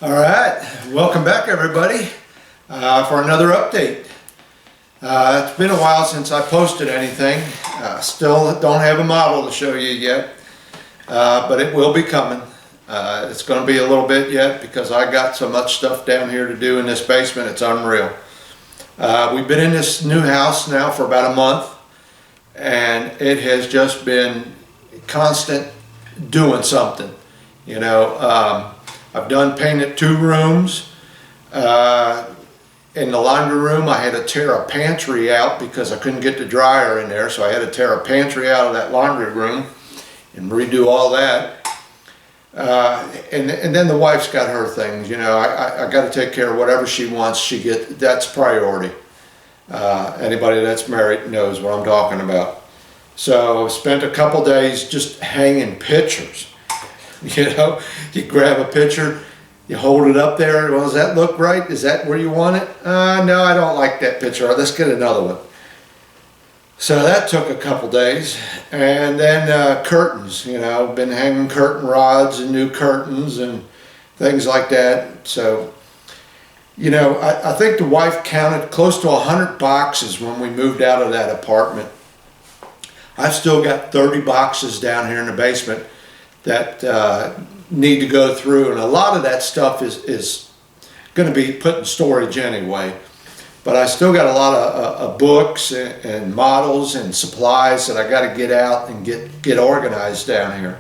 All right, welcome back everybody for another update. It's been a while since I posted anything. Still don't have a model to show you yet, but it will be coming. It's going to be a little bit yet because I got so much stuff down here to do in this basement, it's unreal. We've been in this new house now for about a month, and it has just been constant doing something, you know. I've done painted 2 rooms. In the laundry room I had to tear a pantry out because I couldn't get the dryer in there, so I had to tear a pantry out of that laundry room and redo all that. And then the wife's got her things, you know. I got to take care of whatever she wants. That's priority. Anybody that's married knows what I'm talking about. So spent a couple days just hanging pictures. You know, you grab a picture, you hold it up there. Well, does that look right? Is that where you want it? No, I don't like that picture. Let's get another one. So that took a couple days. And then curtains, you know, been hanging curtain rods and new curtains and things like that. So, you know, I think the wife counted close to 100 boxes when we moved out of that apartment. I've still got 30 boxes down here in the basement that need to go through, and a lot of that stuff is going to be put in storage anyway. But I still got a lot of books and models and supplies that I got to get out and get organized down here.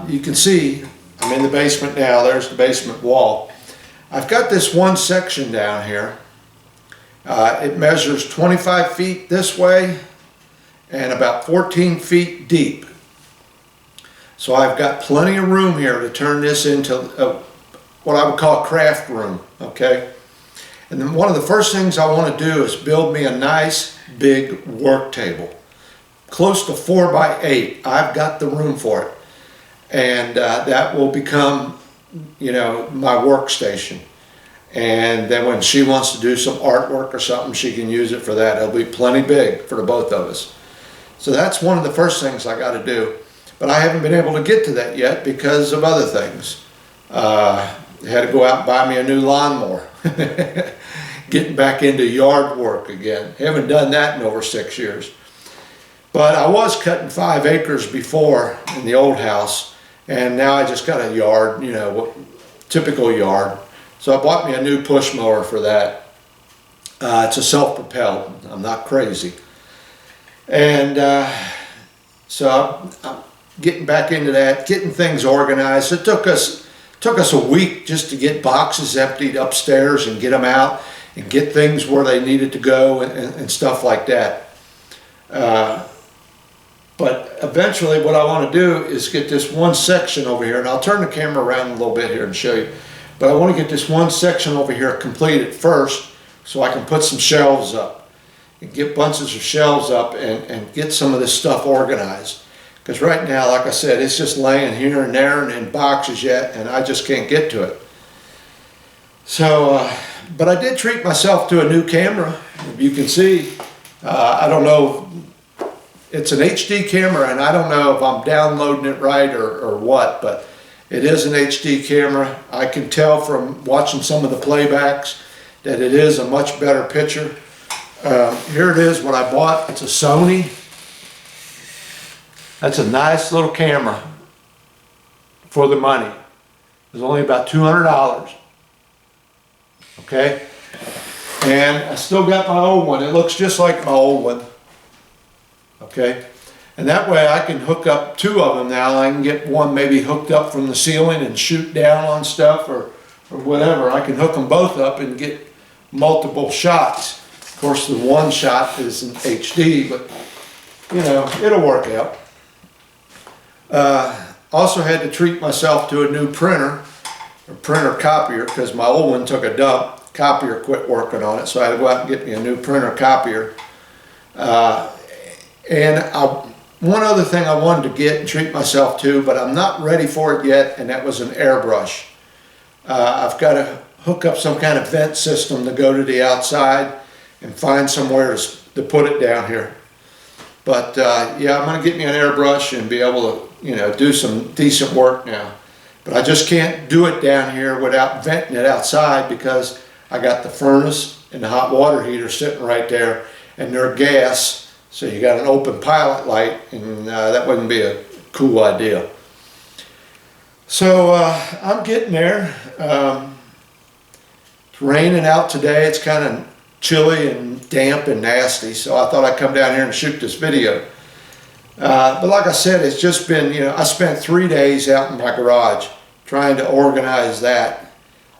You can see I'm in the basement now. There's the basement wall. I've got this one section down here. It measures 25 feet this way and about 14 feet deep. So I've got plenty of room here to turn this into what I would call a craft room, okay? And then one of the first things I want to do is build me a nice big work table. Close to 4 by 8. I've got the room for it. And that will become, you know, my workstation. And then when she wants to do some artwork or something, she can use it for that. It'll be plenty big for the both of us. So that's one of the first things I got to do. But I haven't been able to get to that yet because of other things. I had to go out and buy me a new lawnmower. Getting back into yard work again. Haven't done that in over 6 years. But I was cutting 5 acres before in the old house, and now I just got a yard, you know, typical yard. So I bought me a new push mower for that. It's a self-propelled. I'm not crazy. And so I'm getting back into that, getting things organized. It took us a week just to get boxes emptied upstairs and get them out and get things where they needed to go and stuff like that. But eventually what I want to do is get this one section over here, and I'll turn the camera around a little bit here and show you. But I want to get this one section over here completed first so I can put some shelves up and get bunches of shelves up and get some of this stuff organized. Because right now, like I said, it's just laying here and there and in boxes yet, and I just can't get to it. So, but I did treat myself to a new camera. You can see, I don't know, it's an HD camera, and I don't know if I'm downloading it right or what, but it is an HD camera. I can tell from watching some of the playbacks that it is a much better picture. Here it is, what I bought. It's a Sony. That's a nice little camera for the money. It's only about $200. Okay? And I still got my old one. It looks just like my old one. Okay? And that way I can hook up 2 of them now. I can get one maybe hooked up from the ceiling and shoot down on stuff or whatever. I can hook them both up and get multiple shots. Of course, the one shot isn't HD, but you know, it'll work out. Also had to treat myself to a new printer, or printer copier, because my old one took a dump. Copier quit working on it, so I had to go out and get me a new printer copier. One other thing I wanted to get and treat myself to, but I'm not ready for it yet, and that was an airbrush. I've got to hook up some kind of vent system to go to the outside and find somewhere to put it down here. But yeah, I'm going to get me an airbrush and be able to, you know, do some decent work now. But I just can't do it down here without venting it outside, because I got the furnace and the hot water heater sitting right there, and they're gas, so you got an open pilot light, and that wouldn't be a cool idea. So I'm getting there. It's raining out today. It's kind of chilly and damp and nasty, so I thought I'd come down here and shoot this video. But like I said, it's just been, I spent 3 days out in my garage trying to organize that.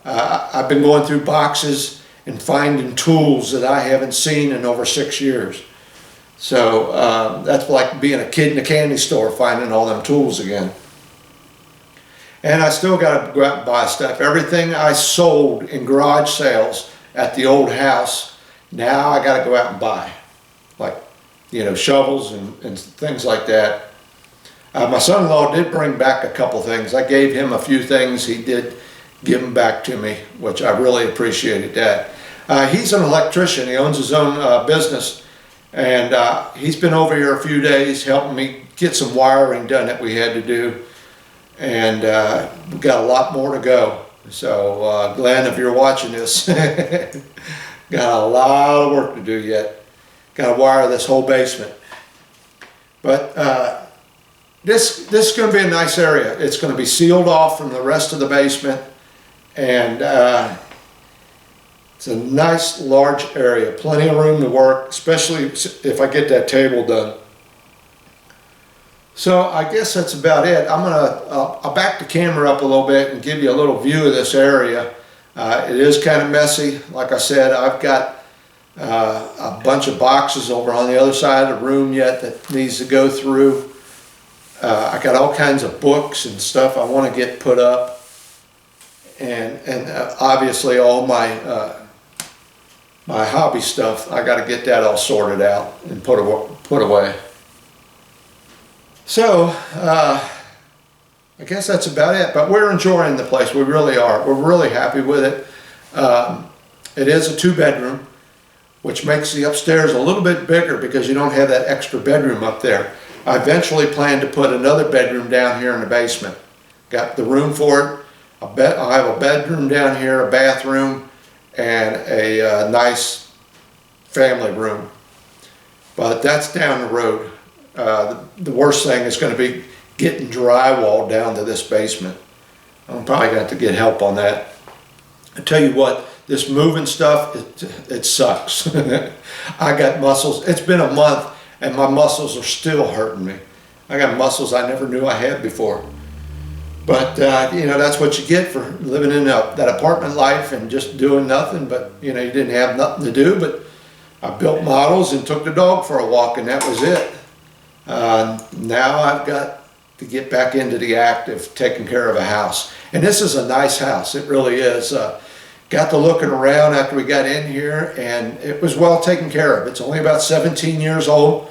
I've been going through boxes and finding tools that I haven't seen in over 6 years. So that's like being a kid in a candy store, finding all them tools again. And I still got to go out and buy stuff. Everything I sold in garage sales at the old house, now I got to go out and buy. Like, shovels and things like that. My son-in-law did bring back a couple things. I gave him a few things. He did give them back to me, which I really appreciated that. He's an electrician. He owns his own business. And he's been over here a few days helping me get some wiring done that we had to do. And we've got a lot more to go. So Glenn, if you're watching this, got a lot of work to do yet. Got to wire this whole basement. But this is going to be a nice area. It's going to be sealed off from the rest of the basement. And it's a nice large area. Plenty of room to work, especially if I get that table done. So I guess that's about it. I'll back the camera up a little bit and give you a little view of this area. It is kind of messy. Like I said, I've got a bunch of boxes over on the other side of the room yet that needs to go through. I got all kinds of books and stuff I want to get put up, and obviously all my my hobby stuff. I got to get that all sorted out and put away. So I guess that's about it. But we're enjoying the place. We really are. We're really happy with it. It is a 2-bedroom, which makes the upstairs a little bit bigger because you don't have that extra bedroom up there. I eventually plan to put another bedroom down here in the basement. Got the room for it. I'll have a bedroom down here, a bathroom, and a nice family room. But that's down the road. The worst thing is going to be getting drywall down to this basement. I'm probably going to have to get help on that. I tell you what, this moving stuff, it sucks. I got muscles. It's been a month and my muscles are still hurting me. I got muscles I never knew I had before. But that's what you get for living in that apartment life and just doing nothing. But you didn't have nothing to do. But I built models and took the dog for a walk, and that was it. Now I've got to get back into the act of taking care of a house. And this is a nice house. It really is. Got to looking around after we got in here, and it was well taken care of. It's only about 17 years old,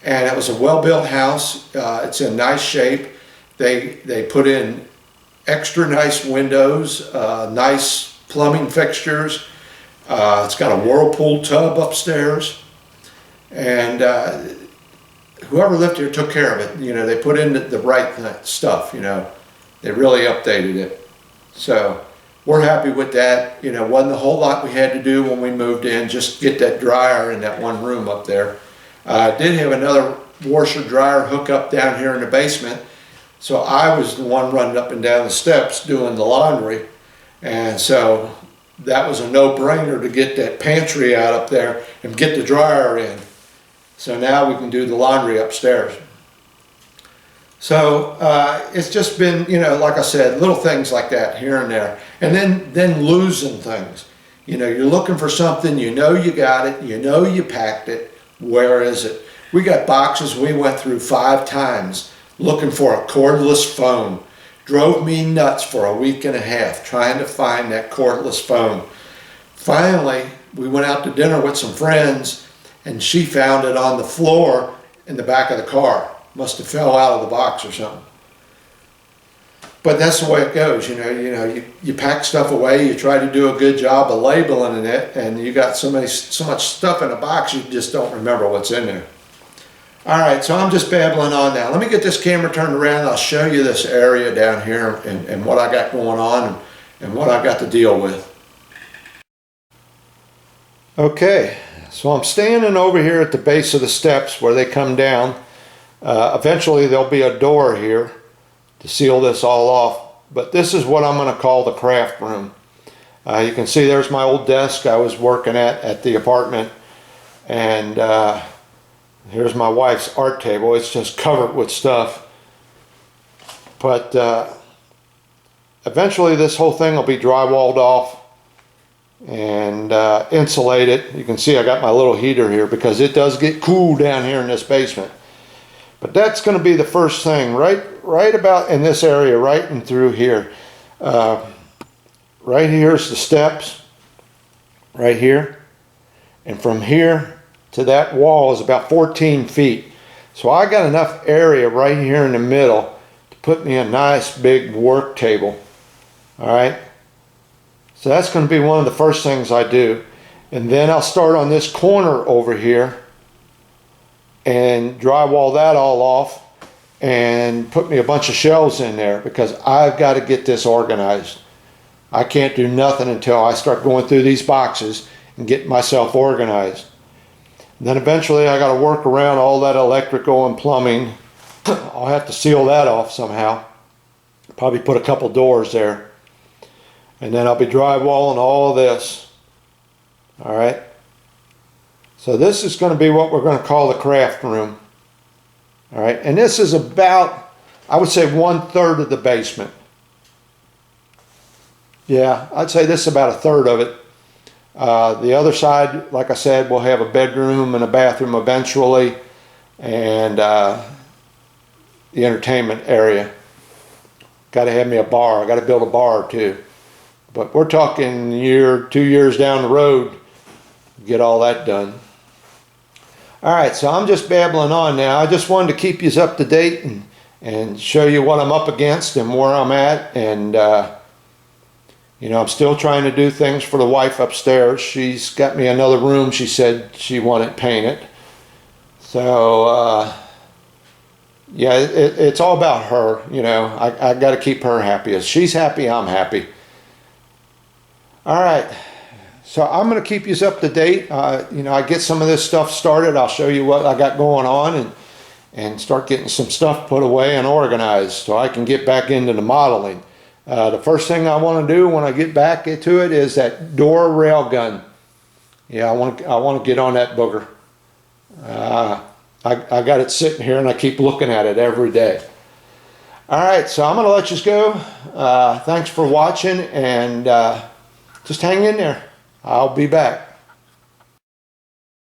and it was a well-built house. It's in nice shape. They put in extra nice windows, nice plumbing fixtures. It's got a Whirlpool tub upstairs, and whoever lived here took care of it. They put in the right stuff. They really updated it. So we're happy with that. Wasn't a whole lot we had to do when we moved in. Just get that dryer in that one room up there. Did have another washer dryer hookup down here in the basement. So I was the one running up and down the steps doing the laundry. And so that was a no-brainer to get that pantry out up there and get the dryer in. So now we can do the laundry upstairs. So it's just been, like I said, little things like that here and there. And then losing things. You're looking for something, you got it, you packed it. Where is it? We got boxes we went through 5 times looking for a cordless phone. Drove me nuts for a week and a half trying to find that cordless phone. Finally, we went out to dinner with some friends, and she found it on the floor in the back of the car. Must have fell out of the box or something. But that's the way it goes. You pack stuff away, you try to do a good job of labeling it, and you got so much stuff in a box you just don't remember what's in there. All right, so I'm just babbling on now. Let me get this camera turned around. I'll show you this area down here and what I got going on and what I got to deal with. Okay, so I'm standing over here at the base of the steps where they come down. Eventually there'll be a door here to seal this all off, but this is what I'm going to call the craft room. You can see there's my old desk I was working at the apartment, and here's my wife's art table. It's just covered with stuff, but eventually this whole thing will be drywalled off and insulated. You can see I got my little heater here because it does get cool down here in this basement. But that's going to be the first thing, right about in this area, right and through here. Right here's the steps, right here, and from here to that wall is about 14 feet. So I got enough area right here in the middle to put me a nice big work table. All right. So that's going to be one of the first things I do. And then I'll start on this corner over here and drywall that all off and put me a bunch of shelves in there because I've got to get this organized. I can't do nothing until I start going through these boxes and get myself organized. And then eventually I got to work around all that electrical and plumbing. I'll have to seal that off somehow. Probably put a couple doors there. And then I'll be drywalling all this. All right. So this is going to be what we're going to call the craft room. All right. And this is about, I would say, 1/3 of the basement. Yeah, I'd say this is about 1/3 of it. The other side, like I said, we'll have a bedroom and a bathroom eventually, and the entertainment area. Got to have me a bar. I got to build a bar too. But we're talking 2 years down the road, get all that done. All right, so I'm just babbling on now. I just wanted to keep you up to date and show you what I'm up against and where I'm at. And, you know, I'm still trying to do things for the wife upstairs. She's got me another room she said she wanted painted. So, yeah, it's all about her. You know, I got to keep her happy. As she's happy, I'm happy. All right, so I'm going to keep you up to date. You know, I get some of this stuff started. I'll show you what I got going on and start getting some stuff put away and organized so I can get back into the modeling. The first thing I want to do when I get back into it is that door rail gun. Yeah, I want to get on that booger. I got it sitting here and I keep looking at it every day. All right, so I'm going to let you go. Thanks for watching, and just hang in there. I'll be back.